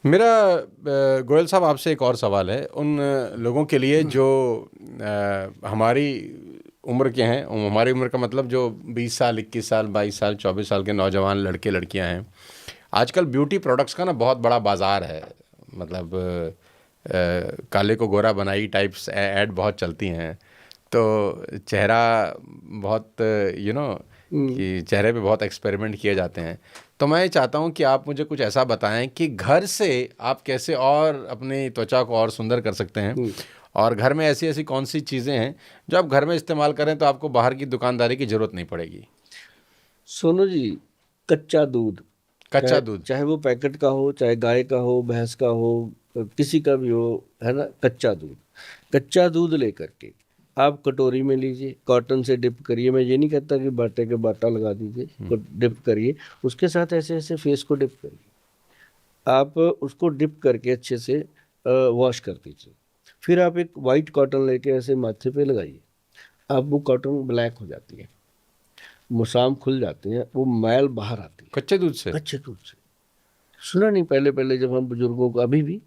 मेरा गोयल साहब आपसे एक और सवाल है उन लोगों के लिए जो हमारी उम्र के हैं। हमारी उम्र का मतलब जो 20 साल, 21 साल, 22 साल, 24 साल के नौजवान लड़के लड़कियां हैं। आजकल ब्यूटी प्रोडक्ट्स का ना बहुत बड़ा बाजार है। मतलब काले को गोरा बनाई टाइप्स ऐड बहुत चलती हैं। तो चेहरा बहुत हम्म, कि चेहरे पे बहुत एक्सपेरिमेंट किए जाते हैं। तो मैं चाहता हूँ कि आप मुझे कुछ ऐसा बताएं कि घर से आप कैसे और अपनी त्वचा को और सुंदर कर सकते हैं। हम्म। और घर में ऐसी ऐसी कौन सी चीज़ें हैं जो आप घर में इस्तेमाल करें तो आपको बाहर की दुकानदारी की ज़रूरत नहीं पड़ेगी। सोनू जी, कच्चा दूध, चाहे कच्चा दूध। चाहे वो पैकेट का हो, चाहे गाय का हो, भैंस का हो, किसी का भी हो, है ना। कच्चा दूध, कच्चा दूध लेकर के आप कटोरी में लीजिए, कॉटन से डिप करिए। मैं ये नहीं कहता कि बाटे के बाटा लगा दीजिए, तो डिप करिए। उसके साथ ऐसे ऐसे फेस को डिप करिए। आप उसको डिप करके अच्छे से वॉश कर दीजिए। फिर आप एक वाइट कॉटन लेके ऐसे माथे पे लगाइए। अब वो कॉटन ब्लैक हो जाती है, मुसाम खुल जाते हैं, वो मैल बाहर आती है कच्चे दूध से। कच्चे दूध से। सुना नहीं, पहले पहले जब हम बुजुर्गों को, अभी भी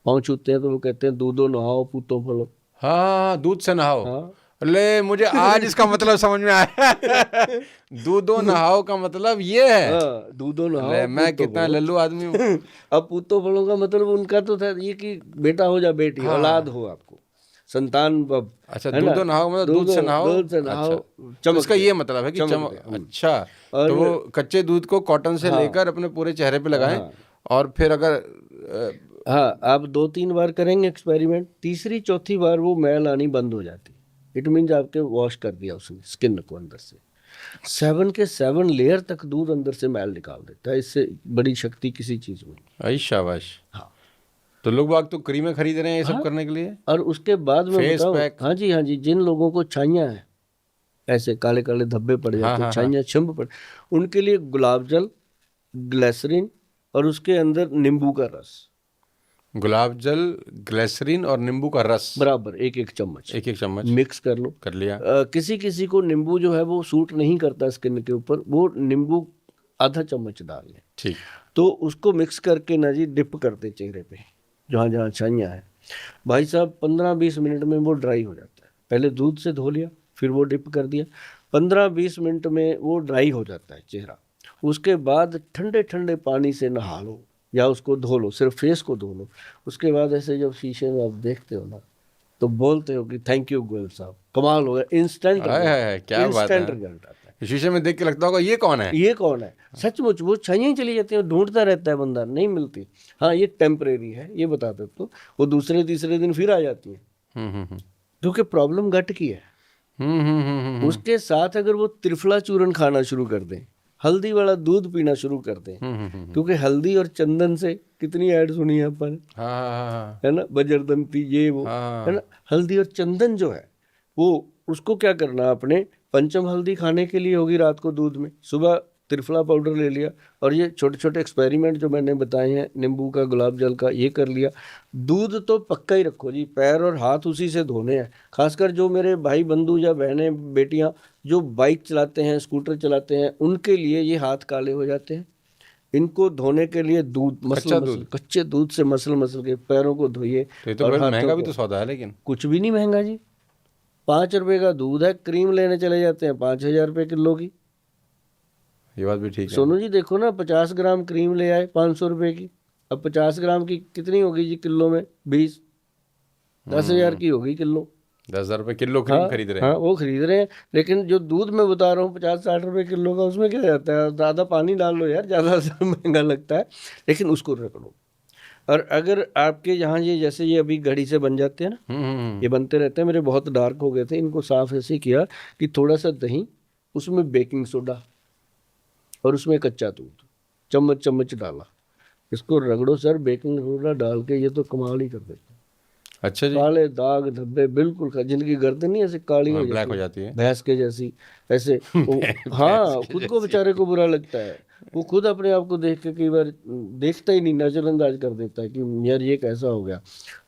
पाँव छूते हैं तो वो कहते हैं दूधो नहाओ पूतो फलो। हाँ हाँ हाँ, दूध से नहाओ। हाँ। अरे मुझे आज इसका मतलब समझ में आया। दूधो नहाओ का मतलब ये है। हाँ, दूधो अरे नहाओ मैं पूतो कितना फलो। लल्लू आदमी हूँ। अब पूतो फलो का मतलब उनका तो था ये कि बेटा हो जा, बेटी औलाद हाँ। हो, आपको संतान अच्छा, है ना। दूधो नहाओ मतलब दूध दूधो से नहाओ। दूध से अच्छा, नहाओ, तो इसका चमकते ये मतलब है कि चमकते। अच्छा। और तो वो कच्चे दूध को कॉटन से हाँ, लेकर अपने पूरे चेहरे पे लगाएं। हाँ, और फिर अगर हाँ, आप 2-3 बार करेंगे एक्सपेरिमेंट, तीसरी चौथी बार वो मैल आनी बंद हो जाती है। इट मीन्स आपके वॉश कर दिया उसने स्किन को अंदर से। 7 के 7 लेयर तक दूध अंदर से मैल निकाल देता है। इससे बड़ी शक्ति किसी चीज में नहीं। आई शाबाश। हाँ, तो लोग बाग तो क्रीमें खरीद रहे हैं ये सब हाँ। करने के लिए। और उसके बाद मैं फेस बताऊं, पैक। हाँ जी, हाँ जी, जिन लोगों को छाइयाँ हैं, ऐसे काले काले धब्बे पड़ हाँ जाते हैं, हाँ हाँ। छाइयाँ छिंब पड़, उनके लिए गुलाब जल, ग्लिसरीन, और उसके अंदर नींबू का रस गुलाब जल, ग्लिसरीन और नींबू का रस। बराबर 1-1 चम्मच एक एक चम्मच। मिक्स कर लो। कर लिया। किसी किसी को नींबू जो है वो सूट नहीं करता स्किन के ऊपर, वो नींबू आधा चम्मच डाल लें। ठीक। तो उसको मिक्स करके ना जी डिप करते चेहरे पे, जहाँ जहाँ छाइयाँ है। भाई साहब 15-20 मिनट में वो ड्राई हो जाता है। पहले दूध से धो लिया, फिर वो डिप कर दिया, 15-20 मिनट में वो ड्राई हो जाता है चेहरा। उसके बाद ठंडे ठंडे पानी से नहा लो या उसको धो लो, सिर्फ फेस को धो लो। उसके बाद ऐसे जब शीशे में आप देखते हो ना, तो बोलते हो कि थैंक यू गोयल साहब, कमाल हो गया। इंस्टेंट हाय रिजल्ट, हाय हाय, क्या बात इंस्टेंट है। रिजल्ट आता है। शीशे में देख के लगता होगा ये कौन है। ये कौन है, सचमुच वो छाइयाँ ही चली जाती है, ढूंढता रहता है बंदा, नहीं मिलती। हाँ, ये टेम्परेरी है, ये बता दो तो वो दूसरे तीसरे दिन फिर आ जाती है, हम्म। क्योंकि प्रॉब्लम गट की है। हम्म। उसके साथ अगर वो त्रिफला चूर्ण खाना शुरू कर दें, हल्दी वाला दूध पीना शुरू कर दें, हम्म। क्योंकि हल्दी और चंदन से कितनी ऐड सुनी है अपन, हाँ हाँ हाँ है ना, बजरदंती ये वो, है ना। हाँ। हल्दी और चंदन जो है वो, उसको क्या करना आपने, पंचम हल्दी खाने के लिए होगी रात को दूध में, सुबह त्रिफला पाउडर ले लिया, और ये छोटे छोटे एक्सपेरिमेंट जो मैंने बताए हैं, नींबू का, गुलाब जल का, ये कर लिया। दूध तो पक्का ही रखो जी, पैर और हाथ उसी से धोने हैं। खासकर जो मेरे भाई बंधु या बहनें बेटियां जो बाइक चलाते हैं, स्कूटर चलाते हैं, उनके लिए ये हाथ काले हो जाते हैं। इनको धोने के लिए दूध, मसल कच्चा मसल, दूध। कच्चे दूध से मसल मसल के पैरों को धोइए तो ये तो और बड़ा हाथों महंगा भी को। तो सौदा है लेकिन। कुछ भी नहीं महंगा जी, 5 रुपए का दूध है। क्रीम लेने चले जाते हैं 5,000 रुपए किलो की। ये बात भी ठीक है। सोनू जी देखो ना, 50 ग्राम क्रीम ले आए 500 रुपए की। अब 50 ग्राम की कितनी होगी जी किलो में, 20, 10,000 हम्म। की होगी किलो। 10,000 रुपये किलो हाँ, क्रीम खरीद रहे हाँ, हैं। वो खरीद रहे हैं। लेकिन जो दूध मैं बता रहा हूँ 50-60 रुपए किलो का, उसमें क्या जाता है, ज़्यादा पानी डाल लो यार, ज़्यादा से महंगा लगता है। लेकिन उसको रख लो। और अगर आपके यहाँ ये, जैसे ये अभी घड़ी से बन जाते हैं ना, ये बनते रहते हैं, मेरे बहुत डार्क हो गए थे, इनको साफ ऐसे ही किया कि थोड़ा सा दही, उसमें बेकिंग सोडा, और उसमें कच्चा दूध, चम्मच चम्मच डाला, इसको रगड़ो सर, बेकिंग सोडा डाल के, ये तो कमाल ही कर देते हैं। अच्छा जी। काले दाग धब्बे बिल्कुल जिनकी गर्दन नहीं ऐसे काली हो हाँ, ब्लैक जाती हो है, जाती है। भैंस के जैसी, ऐसे वो। भैंस हाँ, के खुद को जैसी। बेचारे को बुरा लगता है। वो खुद अपने आप को देख के कई बार देखता ही नहीं, नजरअंदाज कर देता है कि यार ये कैसा हो गया।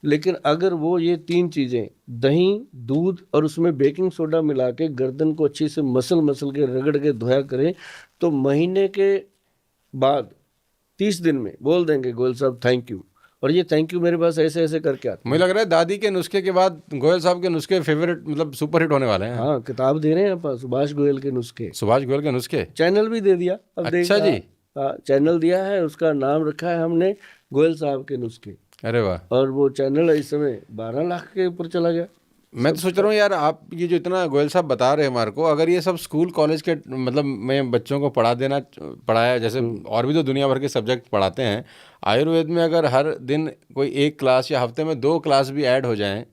लेकिन अगर वो ये 3 चीजें, दही, दूध और उसमें बेकिंग सोडा मिला के गर्दन को अच्छी से मसल मसल के रगड़ के धोया करें, तो महीने के बाद 30 दिन में बोल देंगे गोयल साहब थैंक यू, और ये थैंक यू मेरे पास ऐसे ऐसे करके आते हैं। मुझे लग रहा है दादी के नुस्खे के बाद गोयल साहब के नुस्खे फेवरेट मतलब सुपर हिट होने वाले हैं। हाँ, किताब दे रहे हैं आप, सुभाष गोयल के नुस्खे, सुभाष गोयल के नुस्खे, चैनल भी दे दिया। अब अच्छा जी। हाँ, चैनल दिया है, उसका नाम रखा है हमने गोयल साहब के नुस्खे, अरे वाह। और वो चैनल इस समय 12 लाख के ऊपर चला गया। मैं तो सोच रहा हूँ यार, आप ये जो इतना गोयल साहब बता रहे हैं हमारे को, अगर ये सब स्कूल कॉलेज के मतलब में बच्चों को पढ़ाया, जैसे और भी तो दुनिया भर के सब्जेक्ट पढ़ाते हैं, आयुर्वेद में अगर हर दिन कोई एक क्लास या हफ्ते में 2 क्लास भी ऐड हो जाएं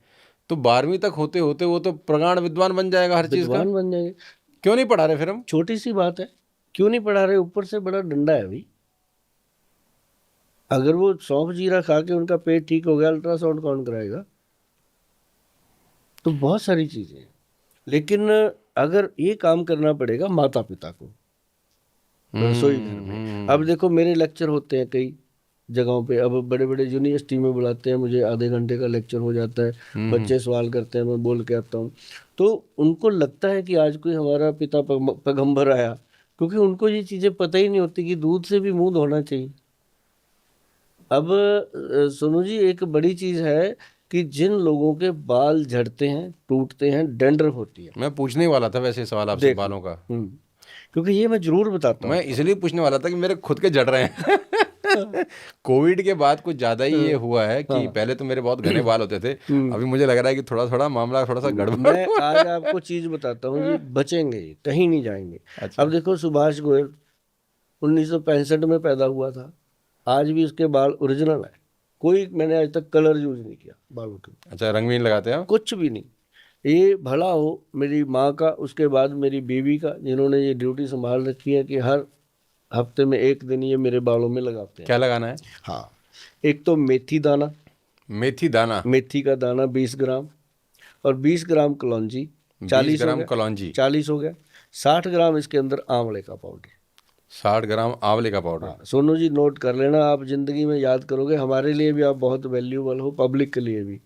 तो 12वीं तक होते होते वो तो प्रगाढ़ विद्वान बन जाएगा हर चीज़ का। विद्वान बन जाएंगे। क्यों नहीं पढ़ा रहे फिर हम? छोटी सी बात है, क्यों नहीं पढ़ा रहे? ऊपर से बड़ा डंडा है भाई। अगर वो सौंफ जीरा खा के उनका पेट ठीक हो गया, अल्ट्रासाउंड कौन कराएगा? तो बहुत सारी चीजें हैं, लेकिन अगर ये काम करना पड़ेगा माता पिता को रसोई घर में। अब देखो मेरे लेक्चर होते हैं कई जगहों पे, अब बड़े बड़े यूनिवर्सिटी में बुलाते हैं मुझे, आधे घंटे का लेक्चर हो जाता है, बच्चे सवाल करते हैं, मैं बोल के आता हूँ, तो उनको लगता है कि आज कोई हमारा पिता पैगंबर आया, क्योंकि उनको ये चीज़ें पता ही नहीं होती कि दूध से भी मुंह धोना चाहिए। अब सोनू जी, एक बड़ी चीज़ है कि जिन लोगों के बाल झड़ते हैं, टूटते हैं, डैंड्रफ होती है। मैं पूछने ही वाला था वैसे सवाल आपसे बालों का, क्योंकि ये मैं जरूर बताता हूँ। मैं इसलिए पूछने वाला था कि मेरे खुद के झड़ रहे हैं। कोविड के बाद कुछ ज्यादा ही ये हुआ है कि पहले तो मेरे बहुत घने बाल होते थे, अभी मुझे लग रहा है कि थोड़ा थोड़ा मामला थोड़ा सा गड़बड़। मैं आज आपको चीज बताता हूँ जी, बचेंगे, कहीं नहीं जाएंगे। अच्छा। अब देखो सुभाष गोयल 1965 में पैदा हुआ था, आज भी उसके बाल ओरिजिनल है, कोई मैंने आज तक कलर यूज नहीं किया बालों के। अच्छा, रंग भी नहीं लगाते हैं? कुछ भी नहीं। ये भला हो मेरी माँ का, उसके बाद मेरी बीवी का, जिन्होंने ये ड्यूटी संभाल रखी है कि हर हफ्ते में एक दिन ये मेरे बालों में लगाते हैं। क्या लगाना है? हाँ, एक तो मेथी दाना, मेथी दाना, मेथी का दाना 20 ग्राम, और 20 ग्राम कलौंजी, 20 ग्राम कलौंजी, 40 हो गया। 60 ग्राम इसके अंदर आंवले का पाउडर, 60 ग्राम आंवले का पाउडर। हाँ, सोनू जी नोट कर लेना, आप जिंदगी में याद करोगे, हमारे लिए भी आप बहुत वैल्यूबल हो, पब्लिक के लिए भी।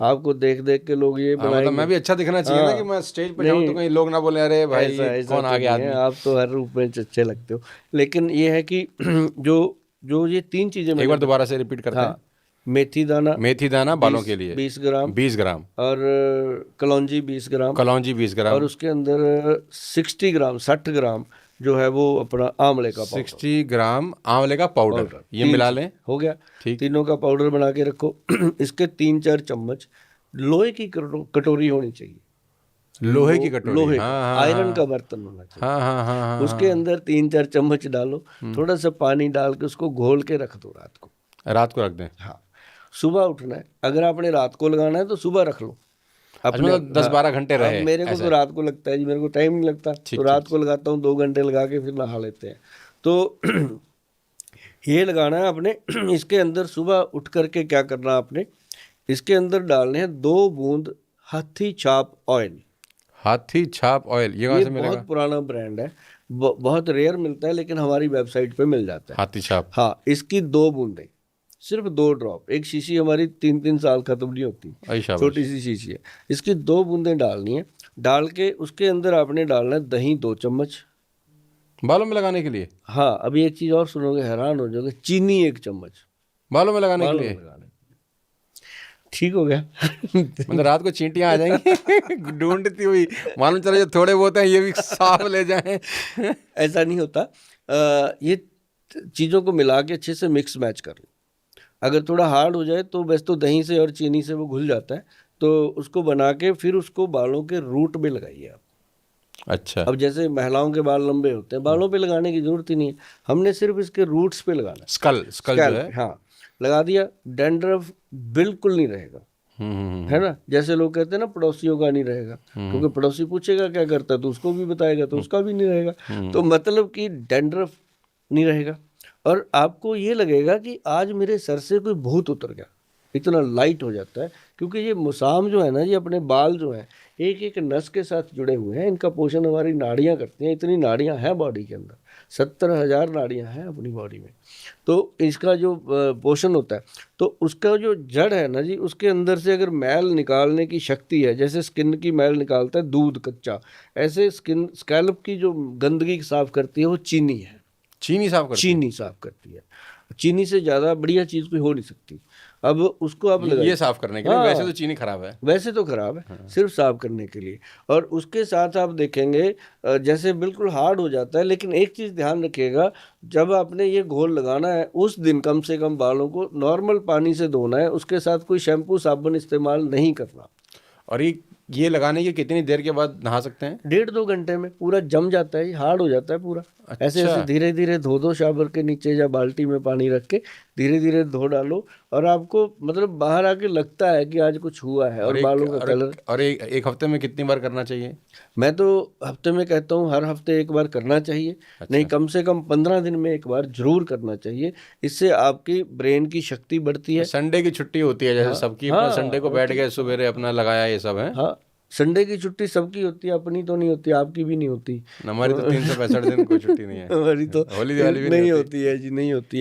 आपको देख देख के लोग ये बनाएंगे। मतलब मैं भी अच्छा दिखना चाहिए ना, कि मैं स्टेज पर जाऊं तो कहीं लोग ना बोले अरे भाई कौन आ गया आदमी। आप तो हर रूप में अच्छे लगते हो, लेकिन ये है कि जो ये 3 चीजें एक बार दोबारा से रिपीट करते हैं। मेथी दाना बालों के लिए 20 ग्राम, 20 ग्राम, और कलौंजी 20 ग्राम, कलौंजी 20 ग्राम, और उसके अंदर 60 ग्राम जो है वो अपना आंवले का पाउडर, 60 ग्राम आंवले का पाउडर, ये मिला लें। हो गया। ठीक। तीनों का पाउडर बना के रखो। इसके 3-4 चम्मच लोहे की कटोरी होनी चाहिए, लोहे की कटोरी, लोहे हाँ, आयरन का बर्तन होना चाहिए। हाँ हाँ हाँ हाँ, उसके अंदर 3-4 चम्मच डालो, थोड़ा सा पानी डाल के उसको घोल के रख दो रात को। रात को रख दें? हाँ, सुबह उठना है, अगर आपने रात को लगाना है तो सुबह रख लो अपने, 10-12 घंटे रहे। मेरे को तो रात को लगता है जी, मेरे को टाइम नहीं लगता, तो रात को लगाता हूँ, 2 घंटे लगा के फिर नहा लेते हैं। तो ये लगाना है आपने। इसके अंदर सुबह उठ करके क्या करना आपने, इसके अंदर डालने हैं 2 बूंद हाथी छाप ऑयल। हाथी छाप ऑयल, ये कहाँ से मिलेगा? बहुत पुराना ब्रांड है, बहुत रेयर मिलता है, लेकिन हमारी वेबसाइट पे मिल जाता है। हाथी छाप, हाँ, इसकी 2 बूंदें, सिर्फ 2 ड्रॉप, एक शीशी हमारी 3-3 साल खत्म नहीं होती, छोटी सी शीशी है, इसकी 2 बूंदें डालनी है। डाल के उसके अंदर आपने डालना है दही 2 चम्मच बालों में लगाने के लिए। हाँ, अभी एक चीज और सुनोगे, हैरान हो जाओगे, चीनी 1 चम्मच बालों में लगाने के लिए। ठीक हो गया। मतलब रात को चींटियां आ जाएंगी ढूंढती हुई, मालूम चला जो थोड़े बहुत हैं ये भी साफ ले जाएं। ऐसा नहीं होता। ये चीज़ों को मिला के अच्छे से मिक्स मैच कर लो। अगर थोड़ा हार्ड हो जाए तो वैसे तो दही से और चीनी से वो घुल जाता है, तो उसको बना के फिर उसको बालों के रूट में लगाइए आप। अच्छा। अब जैसे महिलाओं के बाल लंबे होते हैं, बालों पे लगाने की जरूरत ही नहीं है, हमने सिर्फ इसके रूट्स पे लगाना है। स्कल जो है, हाँ, लगा दिया, डैंड्रफ बिल्कुल नहीं रहेगा, है ना। जैसे लोग कहते हैं ना पड़ोसियों का नहीं रहेगा, क्योंकि पड़ोसी पूछेगा क्या करता है तो उसको भी बताएगा, तो उसका भी नहीं रहेगा। तो मतलब कि डैंड्रफ नहीं रहेगा, और आपको ये लगेगा कि आज मेरे सर से कोई भूत उतर गया, इतना लाइट हो जाता है। क्योंकि ये मुसाम जो है ना, ये अपने बाल जो हैं एक एक नस के साथ जुड़े हुए हैं, इनका पोषण हमारी नाड़ियाँ करती हैं। इतनी नाड़ियाँ हैं बॉडी के अंदर, 70,000 नाड़ियाँ हैं अपनी बॉडी में, तो इसका जो पोषण होता है, तो उसका जो जड़ है ना जी, उसके अंदर से अगर मैल निकालने की शक्ति है, जैसे स्किन की मैल निकालता है दूध कच्चा, ऐसे स्कैल्प की जो गंदगी साफ करती है वो चीनी है। चीनी साफ करती है। चीनी साफ करती है। चीनी से ज़्यादा बढ़िया चीज़ कोई हो नहीं सकती। अब उसको आप लगाइए, ये साफ करने के लिए। हाँ। वैसे तो चीनी खराब है। वैसे तो खराब है, सिर्फ साफ करने के लिए। और उसके साथ आप देखेंगे जैसे बिल्कुल हार्ड हो जाता है, लेकिन एक चीज़ ध्यान रखिएगा, जब आपने ये घोल लगाना है उस दिन कम से कम बालों को नॉर्मल पानी से धोना है, उसके साथ कोई शैम्पू साबुन इस्तेमाल नहीं करना। और ये लगाने के कितनी देर के बाद नहा सकते हैं? 1.5-2 घंटे में पूरा जम जाता है, हार्ड हो जाता है पूरा। ऐसे अच्छा। ऐसे धीरे धीरे धो दो, शावर के नीचे या बाल्टी में पानी रख के धीरे धीरे धो डालो, और आपको मतलब बाहर आके लगता है कि आज कुछ हुआ है। और बालों का कलर, और एक हफ्ते में कितनी बार करना चाहिए? मैं तो हफ्ते में कहता हूँ हर हफ्ते एक बार करना चाहिए। नहीं, कम से कम 15 दिन में एक बार जरूर करना चाहिए। इससे आपकी ब्रेन की शक्ति बढ़ती है। संडे की छुट्टी होती है जैसे सबकी, अपना संडे को बैठ गए सुबेरे अपना लगाया, ये सब है। हाँ, संडे की छुट्टी सबकी होती है, अपनी तो नहीं होती, आपकी भी नहीं होती। हमारी तो 365 दिन कोई छुट्टी नहीं है। हमारी तो होली दिवाली भी नहीं होती है जी, नहीं होती है।